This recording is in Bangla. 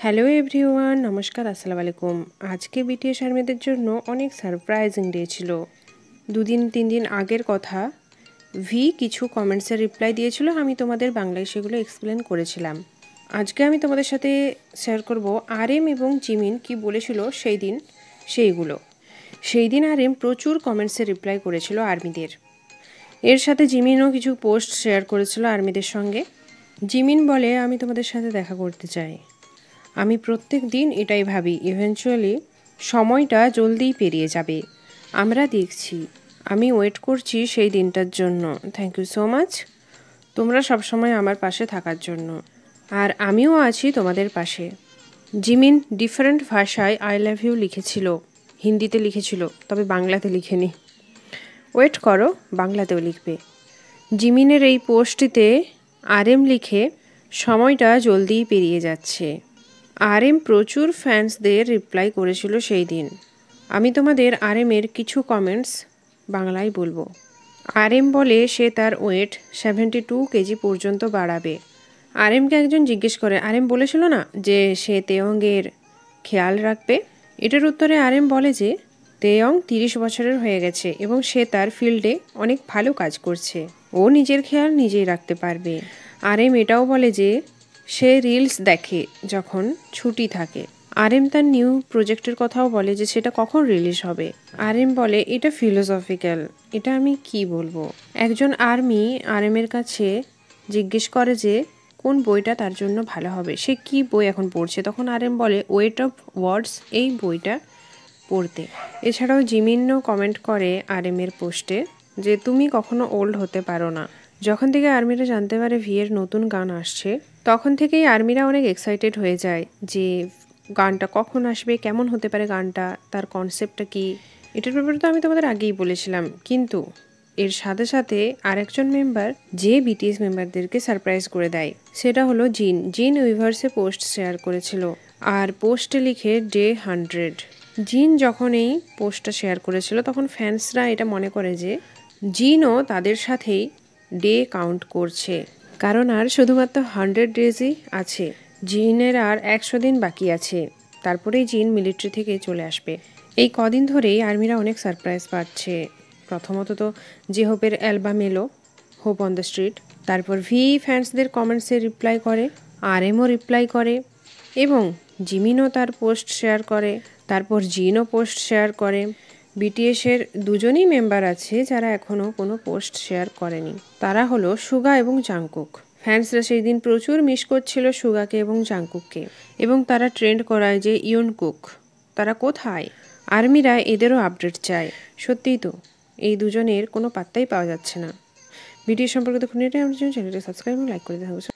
হ্যালো এভরিওয়ান, নমস্কার, আসসালামু আলাইকুম। আজকে বিটিএস আর্মিদের জন্য অনেক সারপ্রাইজিং ডে ছিল। 2-3 দিন আগের কথা। ভি কিছু কমেন্টসের রিপ্লাই দিয়েছিল, আমি তোমাদের বাংলায় সেগুলো এক্সপ্লেন করেছিলাম। আজকে আমি তোমাদের সাথে শেয়ার করব আরএম এবং জিমিন কি বলেছিল সেই দিন সেইগুলো। সেই দিন আরএম প্রচুর কমেন্টসের রিপ্লাই করেছিল আর্মিদের। এর সাথে জিমিনও কিছু পোস্ট শেয়ার করেছিল আর্মিদের সঙ্গে। জিমিন বলে, আমি তোমাদের সাথে দেখা করতে চাই। আমি প্রত্যেক দিন এটাই ভাবি, ইভেনচুয়ালি সময়টা জলদিই পেরিয়ে যাবে। আমরা দেখছি, আমি ওয়েট করছি সেই দিনটার জন্য। থ্যাংক ইউ সো মাচ তোমরা সবসময় আমার পাশে থাকার জন্য, আর আমিও আছি তোমাদের পাশে। জিমিন ডিফারেন্ট ভাষায় আই লাভ ইউ লিখেছিল, হিন্দিতে লিখেছিল, তবে বাংলাতে লিখেনি। ওয়েট করো, বাংলাতেও লিখবে। জিমিনের এই পোস্টটিতে আরএম লিখে, সময়টা জলদিই পেরিয়ে যাচ্ছে। আরএম প্রচুর ফ্যান্সদের রিপ্লাই করেছিল সেই দিন। আমি তোমাদের আরএমের কিছু কমেন্টস বাংলায় বলবো। আরএম বলে সে তার ওয়েট 72 কেজি পর্যন্ত বাড়াবে। আরএমকে একজন জিজ্ঞেস করে, আরএম বলেছিল না যে সে তেয়ংয়ের খেয়াল রাখবে? এটার উত্তরে আরএম বলে যে তেয়ং 30 বছরের হয়ে গেছে এবং সে তার ফিল্ডে অনেক ভালো কাজ করছে, ও নিজের খেয়াল নিজেই রাখতে পারবে। আরএম এটাও বলে যে সে রিলস দেখে যখন ছুটি থাকে। আরএম তার নিউ প্রজেক্টের কথাও বলে যে সেটা কখন রিলিজ হবে। আরএম বলে এটা ফিলোসফিক্যাল, এটা আমি কি বলবো। একজন আর্মি আরএমের কাছে জিজ্ঞেস করে যে কোন বইটা তার জন্য ভালো হবে, সে কি বই এখন পড়ছে। তখন আরএম বলে ওয়েট অফ ওয়ার্ডস, এই বইটা পড়তে। এছাড়াও জিমিনও কমেন্ট করে আরএমের পোস্টে যে তুমি কখনো ওল্ড হতে পারো না। যখন থেকে আর্মিরা জানতে পারে ভিয়ের নতুন গান আসছে, তখন থেকেই আর্মিরা অনেক এক্সাইটেড হয়ে যায় যে গানটা কখন আসবে, কেমন হতে পারে গানটা, তার কনসেপ্টটা কি। এটার ব্যাপারে তো আমি তোমাদের আগেই বলেছিলাম, কিন্তু এর সাথে সাথে আরেকজন মেম্বার যে বিটিএস মেম্বারদেরকে সারপ্রাইজ করে দেয়, সেটা হলো জিন। জিন উইভার্সে পোস্ট শেয়ার করেছিল আর পোস্টে লিখে ডে 100। জিন যখন এই পোস্টটা শেয়ার করেছিল তখন ফ্যান্সরা এটা মনে করে যে জিনও তাদের সাথেই ডে কাউন্ট করছে, কারণ আর শুধুমাত্র 100 ডেজই আছে। জিনের আর 100 দিন বাকি আছে, তারপরেই জিন মিলিটারি থেকে চলে আসবে। এই কদিন ধরেই আর্মিরা অনেক সারপ্রাইজ পাচ্ছে। প্রথমত তো যে হোপের অ্যালবাম এলো, হোপ অন দ্য স্ট্রিট। তারপর ভি ফ্যান্সদের কমেন্টসে রিপ্লাই করে, আরএমও রিপ্লাই করে এবং জিমিনও তার পোস্ট শেয়ার করে। তারপর জিনও পোস্ট শেয়ার করে। বিটিএসের দুজনই মেম্বার আছে যারা এখনও কোনো পোস্ট শেয়ার করেনি, তারা হলো সুগা এবং জাংকুক। ফ্যান্সরা সেই দিন প্রচুর মিস করছিল সুগাকে এবং জাংকুককে, এবং তারা ট্রেন্ড করায় যে ইয়নকুক তারা কোথায়। আর্মিরা এদেরও আপডেট চায়। সত্যিই তো এই দুজনের কোনো পাত্তাই পাওয়া যাচ্ছে না। ভিডিও সম্পর্কে দেখুন, এটাই আমাদের জন্য চ্যানেলটি সাবস্ক্রাইব এবং লাইক করে দেওয়া।